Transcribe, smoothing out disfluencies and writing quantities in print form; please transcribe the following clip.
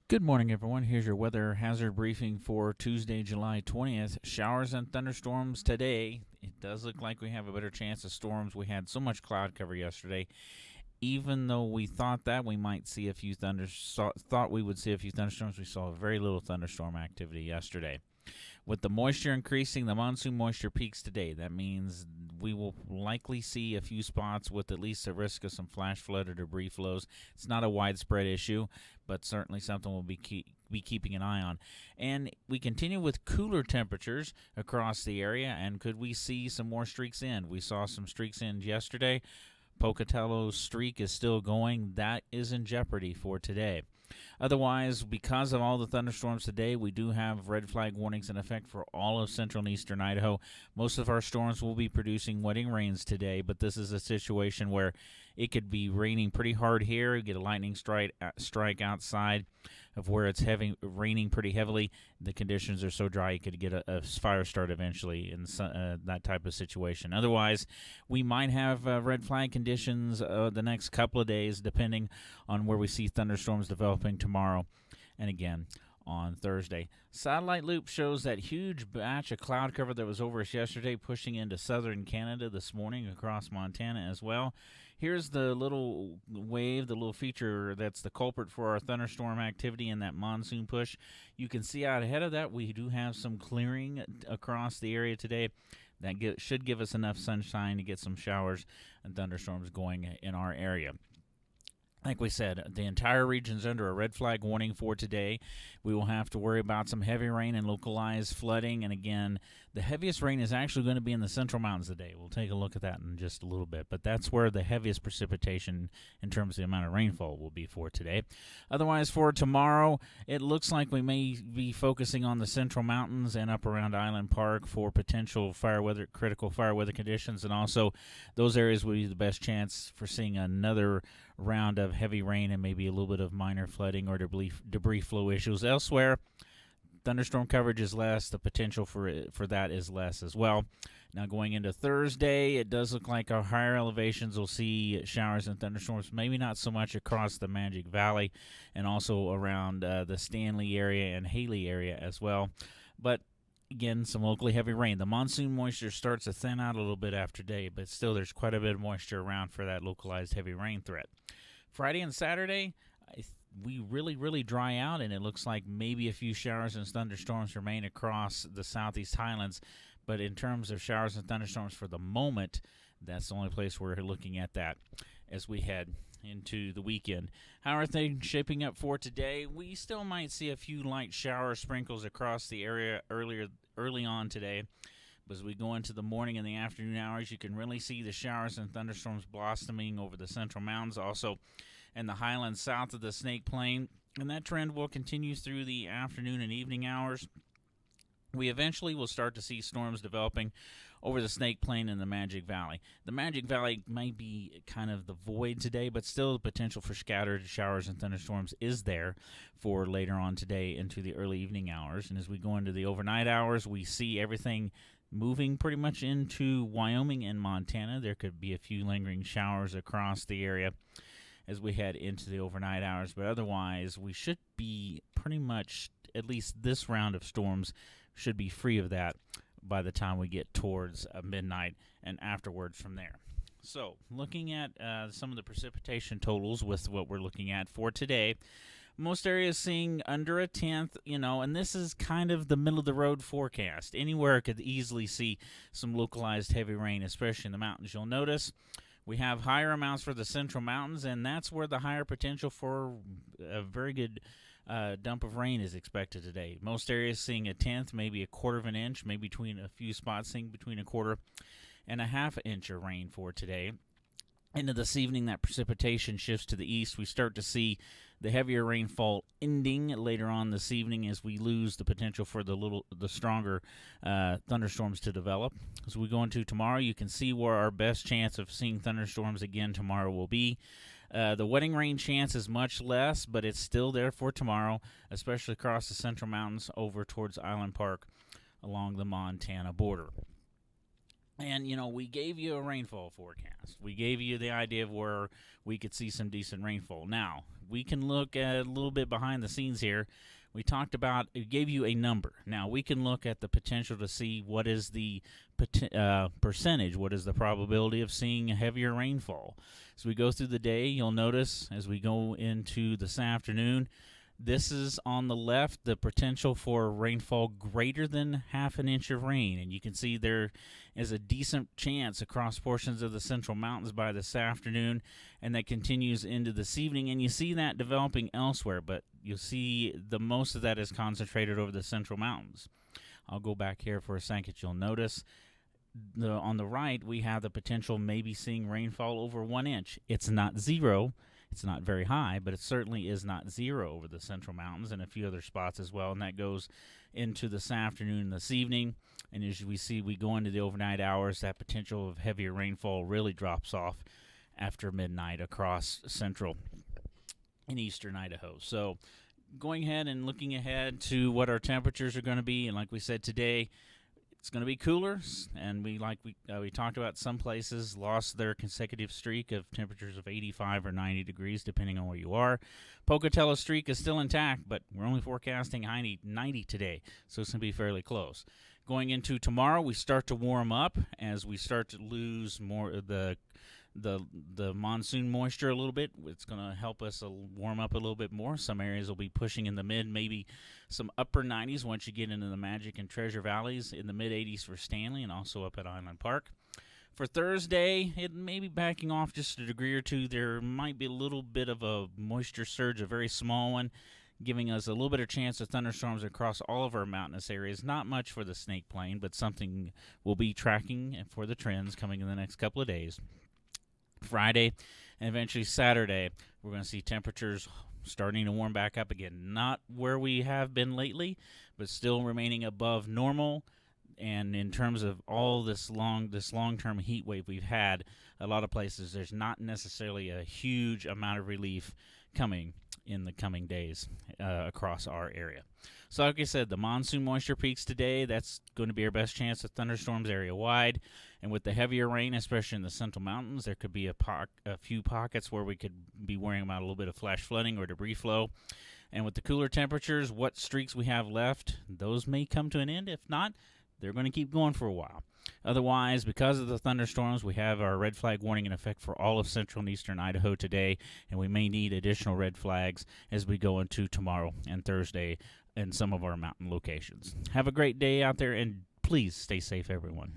Good morning, everyone. Here's your weather hazard briefing for Tuesday, July 20th. Showers and thunderstorms today. It does look like we have a better chance of storms. We had so much cloud cover yesterday. Even though we thought that we might see a few thought we would see a few thunderstorms, we saw very little thunderstorm activity yesterday. With the moisture increasing, the monsoon moisture peaks today. That means we will likely see a few spots with at least a risk of some flash flood or debris flows. It's not a widespread issue, but certainly something we'll be keeping an eye on. And we continue with cooler temperatures across the area, and could we see some more streaks in? We saw some streaks in yesterday. Pocatello's streak is still going. That is in jeopardy for today. Otherwise, because of all the thunderstorms today, we do have red flag warnings in effect for all of central and eastern Idaho. Most of our storms will be producing wetting rains today, but this is a situation where it could be raining pretty hard here. You get a lightning strike outside of where it's raining pretty heavily. The conditions are so dry you could get a fire start eventually in that type of situation. Otherwise, we might have red flag conditions the next couple of days, depending on where we see thunderstorms developing tomorrow and again on Thursday. Satellite loop shows that huge batch of cloud cover that was over us yesterday pushing into southern Canada this morning across Montana as well. Here's the little wave, the little feature that's the culprit for our thunderstorm activity and that monsoon push. You can see out ahead of that we do have some clearing across the area today. That should give us enough sunshine to get some showers and thunderstorms going in our area. Like we said, the entire region is under a red flag warning for today. We will have to worry about some heavy rain and localized flooding. And again, the heaviest rain is actually going to be in the central mountains today. We'll take a look at that in just a little bit. But that's where the heaviest precipitation in terms of the amount of rainfall will be for today. Otherwise, for tomorrow, it looks like we may be focusing on the central mountains and up around Island Park for potential critical fire weather conditions. And also, those areas will be the best chance for seeing another round of heavy rain and maybe a little bit of minor flooding or debris flow issues. Elsewhere, thunderstorm coverage is less. The potential for that is less as well. Now going into Thursday, it does look like our higher elevations will see showers and thunderstorms, maybe not so much across the Magic Valley and also around the Stanley area and Haley area as well. But again, some locally heavy rain. The monsoon moisture starts to thin out a little bit after day, but still there's quite a bit of moisture around for that localized heavy rain threat. Friday and Saturday, we really dry out, and it looks like maybe a few showers and thunderstorms remain across the southeast highlands. But in terms of showers and thunderstorms for the moment, that's the only place we're looking at that as we head into the weekend. How are things shaping up for today? We still might see a few light shower sprinkles across the area early on today. But as we go into the morning and the afternoon hours, you can really see the showers and thunderstorms blossoming over the central mountains, also in the highlands south of the Snake Plain. And that trend will continue through the afternoon and evening hours. We eventually will start to see storms developing over the Snake Plain and the Magic Valley. The Magic Valley might be kind of the void today, but still the potential for scattered showers and thunderstorms is there for later on today into the early evening hours. And as we go into the overnight hours, we see everything moving pretty much into Wyoming and Montana. There could be a few lingering showers across the area as we head into the overnight hours, but otherwise we should be pretty much, at least this round of storms, should be free of that by the time we get towards midnight and afterwards from there. So, looking at some of the precipitation totals with what we're looking at for today, most areas seeing under a tenth, and this is kind of the middle-of-the-road forecast. Anywhere could easily see some localized heavy rain, especially in the mountains. You'll notice we have higher amounts for the central mountains, and that's where the higher potential for a very good dump of rain is expected today. Most areas seeing a tenth, maybe a quarter of an inch, maybe between a few spots seeing between a quarter and a half inch of rain for today. Into this evening, that precipitation shifts to the east. We start to see the heavier rainfall ending later on this evening as we lose the potential for the stronger thunderstorms to develop. As we go into tomorrow, you can see where our best chance of seeing thunderstorms again tomorrow will be. The wetting rain chance is much less, but it's still there for tomorrow, especially across the central mountains over towards Island Park along the Montana border. And, we gave you a rainfall forecast. We gave you the idea of where we could see some decent rainfall. Now, we can look at a little bit behind the scenes here. We talked about, it gave you a number. Now, we can look at the potential to see what is the percentage, what is the probability of seeing a heavier rainfall. As we go through the day, you'll notice as we go into this afternoon, this is on the left, the potential for rainfall greater than half an inch of rain. And you can see there is a decent chance across portions of the central mountains by this afternoon, and that continues into this evening. And you see that developing elsewhere, but you'll see the most of that is concentrated over the central mountains. I'll go back here for a second. You'll notice on the right, we have the potential maybe seeing rainfall over 1 inch. It's not zero. It's not very high, but it certainly is not zero over the central mountains and a few other spots as well. And that goes into this afternoon and this evening. And as we see, we go into the overnight hours, that potential of heavier rainfall really drops off after midnight across central and eastern Idaho. So going ahead and looking ahead to what our temperatures are going to be, and like we said today, it's going to be cooler, and we talked about, some places lost their consecutive streak of temperatures of 85 or 90 degrees, depending on where you are. Pocatello streak is still intact, but we're only forecasting 90 today, so it's going to be fairly close. Going into tomorrow, we start to warm up as we start to lose more of the monsoon moisture a little bit. It's going to help us warm up a little bit more. Some areas will be pushing in the mid, maybe some upper 90s once you get into the Magic and Treasure Valleys, in the mid 80s for Stanley and also up at Island Park. For Thursday, it may be backing off just a degree or two. There might be a little bit of a moisture surge, a very small one, giving us a little bit of chance of thunderstorms across all of our mountainous areas. Not much for the Snake Plain, but something we'll be tracking for the trends coming in the next couple of days. Friday and eventually Saturday, we're going to see temperatures starting to warm back up again. Not where we have been lately, but still remaining above normal. And in terms of all this long-term heat wave we've had, a lot of places, there's not necessarily a huge amount of relief coming in the coming days across our area. So like I said, the monsoon moisture peaks today. That's going to be our best chance of thunderstorms area-wide. And with the heavier rain, especially in the central mountains, there could be a few pockets where we could be worrying about a little bit of flash flooding or debris flow. And with the cooler temperatures, what streaks we have left, those may come to an end. If not, they're going to keep going for a while. Otherwise, because of the thunderstorms, we have our red flag warning in effect for all of central and eastern Idaho today, and we may need additional red flags as we go into tomorrow and Thursday in some of our mountain locations. Have a great day out there, and please stay safe, everyone.